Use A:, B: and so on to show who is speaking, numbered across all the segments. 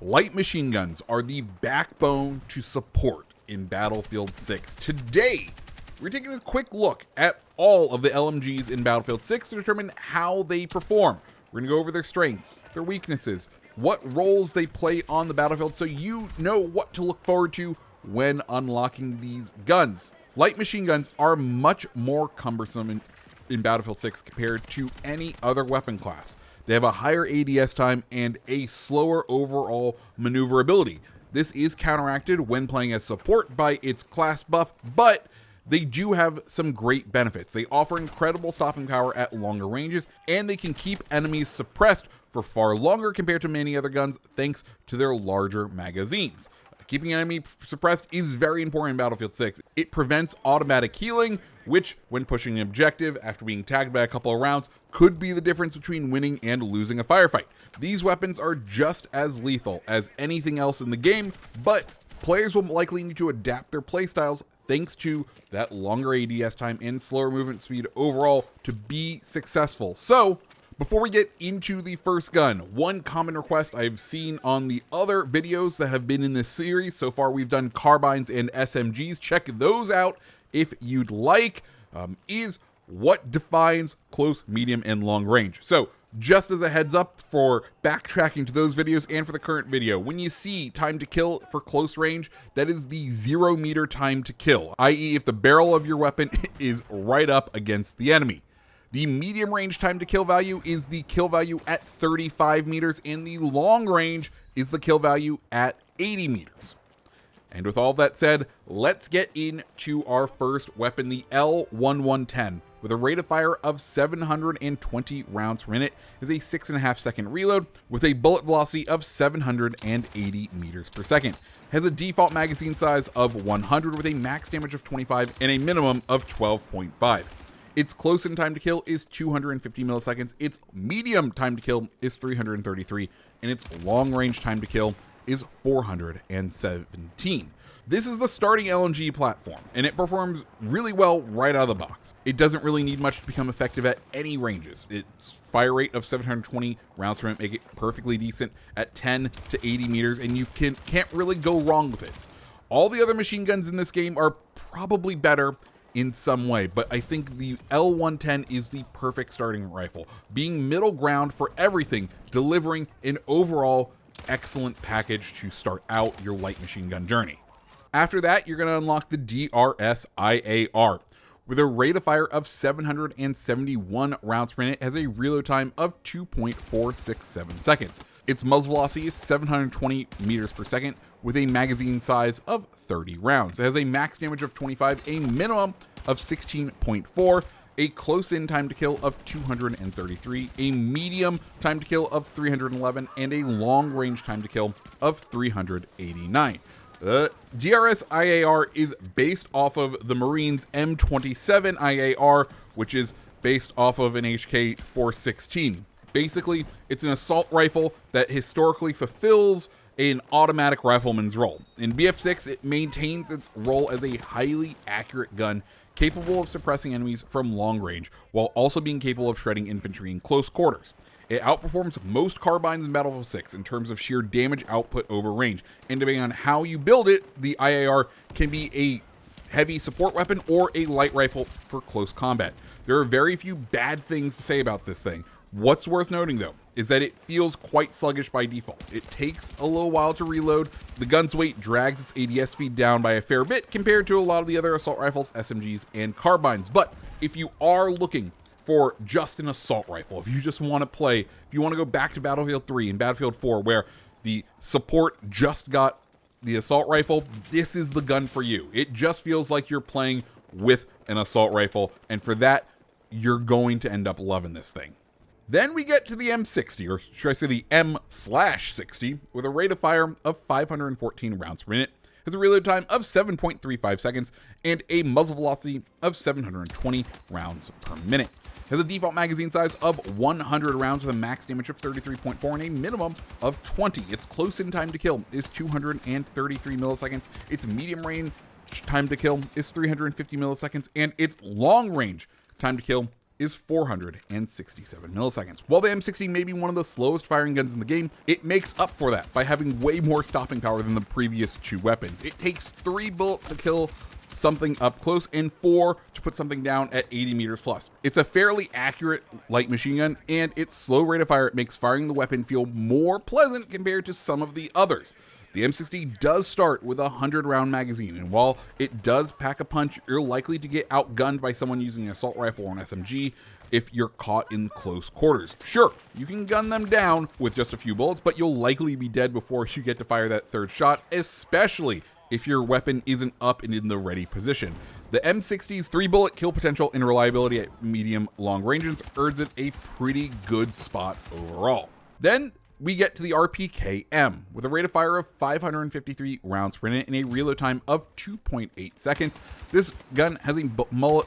A: Light machine guns are the backbone to support in Battlefield 6. Today, we're taking a quick look at all of the LMGs in Battlefield 6 to determine how they perform. We're going to go over their strengths, their weaknesses, what roles they play on the battlefield so you know what to look forward to when unlocking these guns. Light machine guns are much more cumbersome in Battlefield 6 compared to any other weapon class. They have a higher ADS time and a slower overall maneuverability. This is counteracted when playing as support by its class buff, but they do have some great benefits. They offer incredible stopping power at longer ranges, and they can keep enemies suppressed for far longer compared to many other guns thanks to their larger magazines. Keeping an enemy suppressed is very important in Battlefield 6. It prevents automatic healing, which, when pushing an objective after being tagged by a couple of rounds, could be the difference between winning and losing a firefight. These weapons are just as lethal as anything else in the game, but players will likely need to adapt their playstyles thanks to that longer ADS time and slower movement speed overall to be successful. So, before we get into the first gun, one common request I've seen on the other videos that have been in this series, so far we've done carbines and SMGs, check those out if you'd like, is what defines close, medium, and long range. So, just as a heads up for backtracking to those videos and for the current video, when you see time to kill for close range, that is the 0 meter time to kill, i.e. if the barrel of your weapon is right up against the enemy. The medium range time to kill value is the kill value at 35 meters, and the long range is the kill value at 80 meters. And with all that said, let's get into our first weapon, the L1110. With a rate of fire of 720 rounds per minute, is a 6.5 second reload with a bullet velocity of 780 meters per second. Has a default magazine size of 100 with a max damage of 25 and a minimum of 12.5. Its close-in time to kill is 250 milliseconds, its medium time to kill is 333, and its long-range time to kill is 417. This is the starting LMG platform, and it performs really well right out of the box. It doesn't really need much to become effective at any ranges. Its fire rate of 720 rounds per minute make it perfectly decent at 10 to 80 meters, and you can't really go wrong with it. All the other machine guns in this game are probably better in some way, but I think the L110 is the perfect starting rifle, being middle ground for everything, delivering an overall excellent package to start out your light machine gun journey. After that, you're going to unlock the DRS IAR. With a rate of fire of 771 rounds per minute, has a reload time of 2.467 seconds. Its muzzle velocity is 720 meters per second with a magazine size of 30 rounds. It has a max damage of 25, a minimum of 16.4, a close-in time to kill of 233, a medium time to kill of 311, and a long-range time to kill of 389. The DRS IAR is based off of the Marines M27 IAR, which is based off of an HK416. Basically, it's an assault rifle that historically fulfills an automatic rifleman's role. In BF6, it maintains its role as a highly accurate gun capable of suppressing enemies from long range, while also being capable of shredding infantry in close quarters. It outperforms most carbines in Battlefield 6 in terms of sheer damage output over range, and depending on how you build it, the IAR can be a heavy support weapon or a light rifle for close combat. There are very few bad things to say about this thing. What's worth noting though, is that it feels quite sluggish by default. It takes a little while to reload, the gun's weight drags its ADS speed down by a fair bit compared to a lot of the other assault rifles, SMGs, and carbines. But if you are looking for just an assault rifle, if you just want to play, if you want to go back to Battlefield 3 and Battlefield 4 where the support just got the assault rifle, this is the gun for you. It just feels like you're playing with an assault rifle, and for that, you're going to end up loving this thing. Then we get to the M60, or should I say the M/60, with a rate of fire of 514 rounds per minute, has a reload time of 7.35 seconds, and a muzzle velocity of 720 rounds per minute. Has a default magazine size of 100 rounds with a max damage of 33.4 and a minimum of 20. Its close-in time to kill is 233 milliseconds. Its medium range time to kill is 350 milliseconds, and its long range time to kill is 467 milliseconds. While the M60 may be one of the slowest firing guns in the game, it makes up for that by having way more stopping power than the previous two weapons. It takes 3 bullets to kill something up close and 4 to put something down at 80 meters plus. It's a fairly accurate light machine gun, and its slow rate of fire makes firing the weapon feel more pleasant compared to some of the others. The M60 does start with a 100-round magazine, and while it does pack a punch, you're likely to get outgunned by someone using an assault rifle or an SMG if you're caught in close quarters. Sure, you can gun them down with just a few bullets, but you'll likely be dead before you get to fire that third shot, especially if your weapon isn't up and in the ready position. The M60's 3-bullet kill potential and reliability at medium-long ranges earns it a pretty good spot overall. Then we get to the RPKM with a rate of fire of 553 rounds per minute and a reload time of 2.8 seconds. This gun has a bullet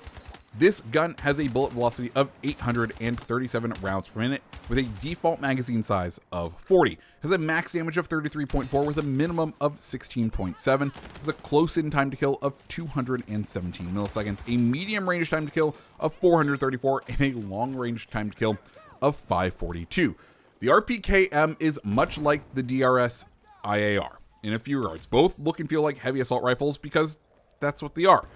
A: velocity of 837 rounds per minute with a default magazine size of 40. Has a max damage of 33.4 with a minimum of 16.7. Has a close-in time to kill of 217 milliseconds, a medium range time to kill of 434, and a long range time to kill of 542. The RPKM is much like the DRS IAR in a few regards. Both look and feel like heavy assault rifles because that's what they are.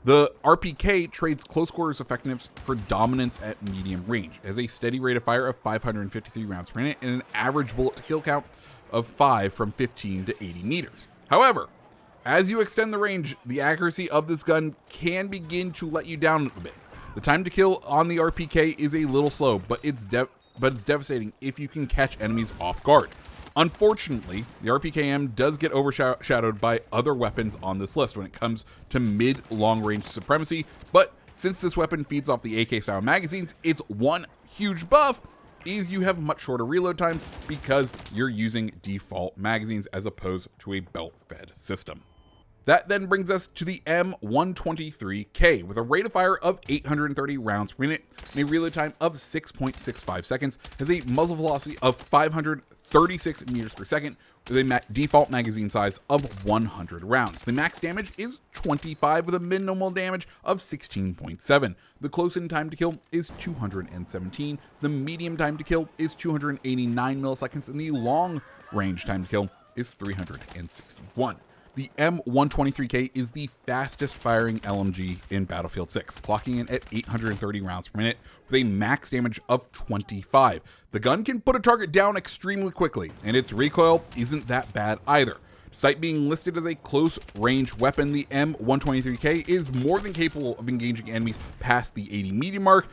A: The RPK trades close quarters effectiveness for dominance at medium range. It has a steady rate of fire of 553 rounds per minute and an average bullet to kill count of 5 from 15 to 80 meters. However, as you extend the range, the accuracy of this gun can begin to let you down a bit. The time to kill on the RPK is a little slow, but it's devastating if you can catch enemies off guard. Unfortunately, the RPKM does get overshadowed by other weapons on this list when it comes to mid-long range supremacy, but since this weapon feeds off the AK style magazines, its one huge buff is you have much shorter reload times because you're using default magazines as opposed to a belt-fed system. That then brings us to the M123K with a rate of fire of 830 rounds per minute and a reload time of 6.65 seconds, has a muzzle velocity of 536 meters per second with a default magazine size of 100 rounds. The max damage is 25 with a minimal damage of 16.7. The close-in time to kill is 217. The medium time to kill is 289 milliseconds, and the long range time to kill is 361. The M123K is the fastest firing LMG in Battlefield 6, clocking in at 830 rounds per minute with a max damage of 25. The gun can put a target down extremely quickly, and its recoil isn't that bad either. Despite being listed as a close-range weapon, the M123K is more than capable of engaging enemies past the 80 meter mark,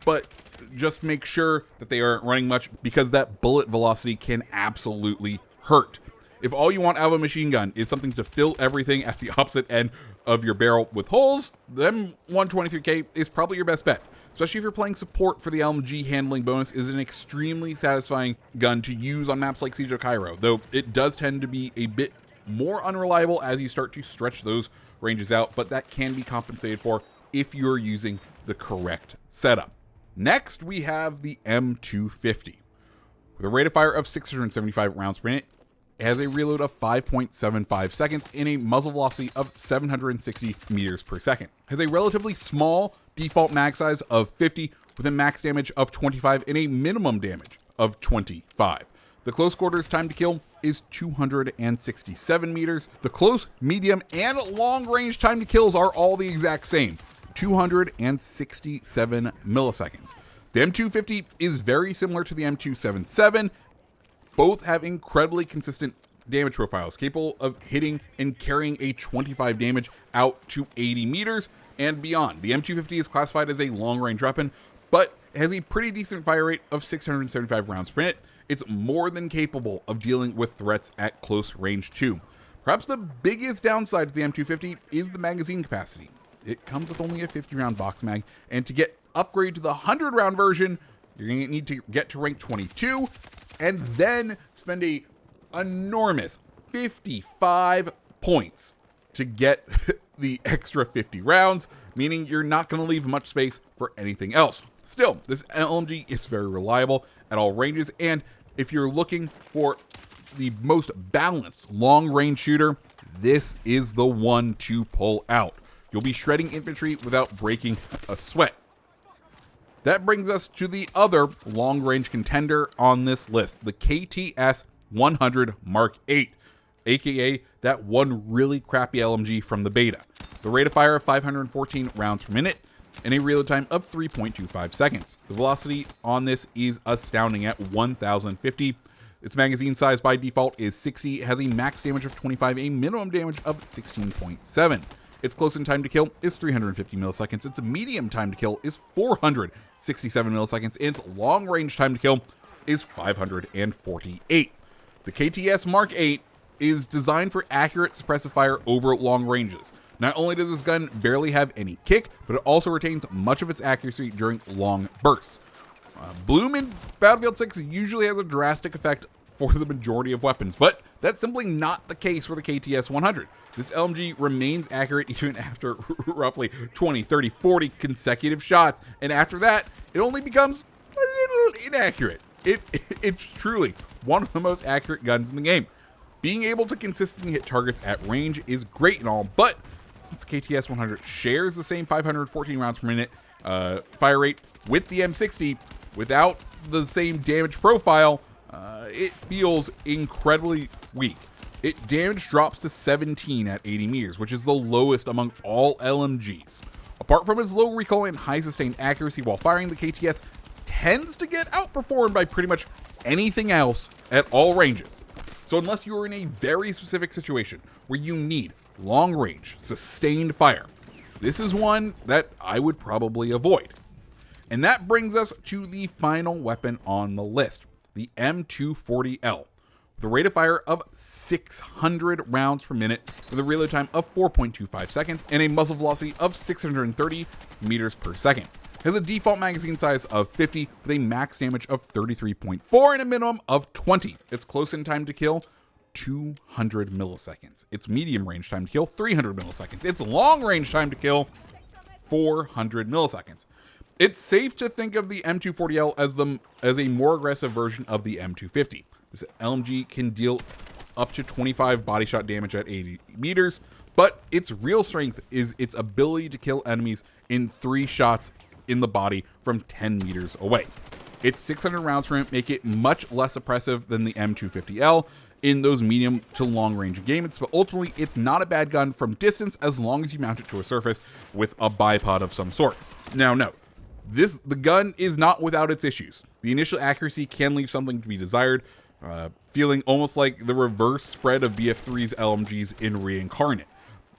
A: but just make sure that they aren't running much because that bullet velocity can absolutely hurt. If all you want out of a machine gun is something to fill everything at the opposite end of your barrel with holes, the M123K is probably your best bet. Especially if you're playing support for the LMG handling bonus is an extremely satisfying gun to use on maps like Siege of Cairo, though it does tend to be a bit more unreliable as you start to stretch those ranges out, but that can be compensated for if you're using the correct setup. Next, we have the M250. With a rate of fire of 675 rounds per minute, it has a reload of 5.75 seconds and a muzzle velocity of 760 meters per second. It has a relatively small default mag size of 50 with a max damage of 25 and a minimum damage of 25. The close quarters time to kill is 267 meters. The close, medium, and long range time to kills are all the exact same, 267 milliseconds. The M250 is very similar to the M277. Both have incredibly consistent damage profiles, capable of hitting and carrying a 25 damage out to 80 meters and beyond. The M250 is classified as a long-range weapon, but has a pretty decent fire rate of 675 rounds per minute. It's more than capable of dealing with threats at close range too. Perhaps the biggest downside to the M250 is the magazine capacity. It comes with only a 50-round box mag, and to get upgraded to the 100-round version, you're going to need to get to rank 22, and then spend a enormous 55 points to get the extra 50 rounds, meaning you're not going to leave much space for anything else. Still, this LMG is very reliable at all ranges, and if you're looking for the most balanced long-range shooter, this is the one to pull out. You'll be shredding infantry without breaking a sweat. That brings us to the other long-range contender on this list, the KTS100 MK8, aka that one really crappy LMG from the beta. The rate of fire of 514 rounds per minute, and a reload time of 3.25 seconds. The velocity on this is astounding at 1050. Its magazine size by default is 60, it has a max damage of 25, a minimum damage of 16.7. Its close-in time to kill is 350 milliseconds, its medium time to kill is 467 milliseconds, and its long-range time to kill is 548. The KTS MK8 is designed for accurate suppressive fire over long ranges. Not only does this gun barely have any kick, but it also retains much of its accuracy during long bursts. Bloom in Battlefield 6 usually has a drastic effect for the majority of weapons, but that's simply not the case for the KTS100. This LMG remains accurate even after roughly 20, 30, 40 consecutive shots, and after that, it only becomes a little inaccurate. It's truly one of the most accurate guns in the game. Being able to consistently hit targets at range is great and all, but since KTS100 shares the same 514 rounds per minute fire rate with the M60, without the same damage profile, it feels incredibly weak. Its damage drops to 17 at 80 meters, which is the lowest among all LMGs. Apart from its low recoil and high sustained accuracy while firing, the KTS tends to get outperformed by pretty much anything else at all ranges. So unless you're in a very specific situation where you need long range, sustained fire, this is one that I would probably avoid. And that brings us to the final weapon on the list, the M240L, with a rate of fire of 600 rounds per minute with a reload time of 4.25 seconds and a muzzle velocity of 630 meters per second. It has a default magazine size of 50 with a max damage of 33.4 and a minimum of 20. Its close-in time to kill, 200 milliseconds. Its medium range time to kill, 300 milliseconds. Its long range time to kill, 400 milliseconds. It's safe to think of the M240L as a more aggressive version of the M250. This LMG can deal up to 25 body shot damage at 80 meters, but its real strength is its ability to kill enemies in 3 shots in the body from 10 meters away. Its 600 rounds per minute make it much less oppressive than the M250L in those medium to long range engagements, but ultimately it's not a bad gun from distance as long as you mount it to a surface with a bipod of some sort. Now note, the gun is not without its issues. The initial accuracy can leave something to be desired, feeling almost like the reverse spread of BF3's LMGs in Reincarnate.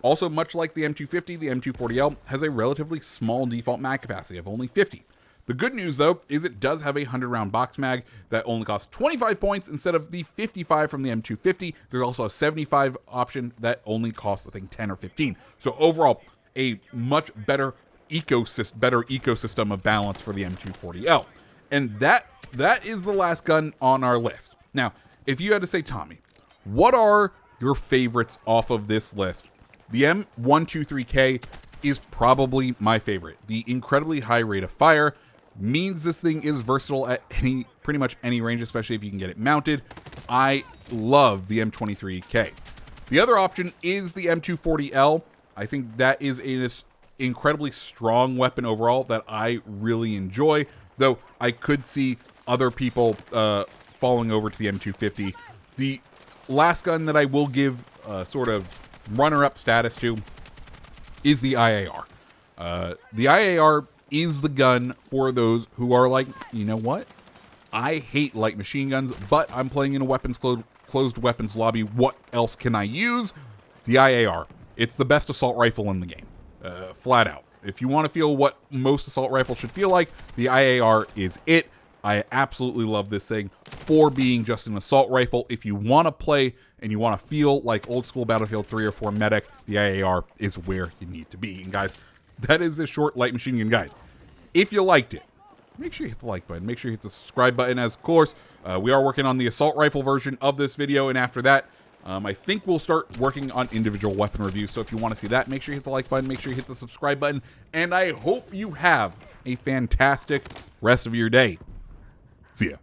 A: Also, much like the M250, the M240L has a relatively small default mag capacity of only 50. The good news, though, is it does have a 100-round box mag that only costs 25 points instead of the 55 from the M250. There's also a 75 option that only costs, I think, 10 or 15. So overall, a much better ecosystem of balance for the M240L. And that is the last gun on our list. Now, if you had to say, Tommy, what are your favorites off of this list? The M123K is probably my favorite. The incredibly high rate of fire means this thing is versatile at pretty much any range, especially if you can get it mounted. I love the M23K. The other option is the M240L. I think that is an incredibly strong weapon overall that I really enjoy, though I could see other people falling over to the M250. The last gun that I will give sort of runner-up status to is the IAR. The IAR is the gun for those who are like, you know what? I hate light machine guns, but I'm playing in a closed weapons lobby. What else can I use? The IAR. It's the best assault rifle in the game. Flat out. If you want to feel what most assault rifles should feel like, the IAR is it. I absolutely love this thing for being just an assault rifle. If you want to play and you want to feel like old school Battlefield 3 or 4 medic, the IAR is where you need to be. And guys, that is a short light machine gun guide. If you liked it, make sure you hit the like button. Make sure you hit the subscribe button. As of course, we are working on the assault rifle version of this video, and after that, I think we'll start working on individual weapon reviews. So if you want to see that, make sure you hit the like button. Make sure you hit the subscribe button. And I hope you have a fantastic rest of your day. See ya.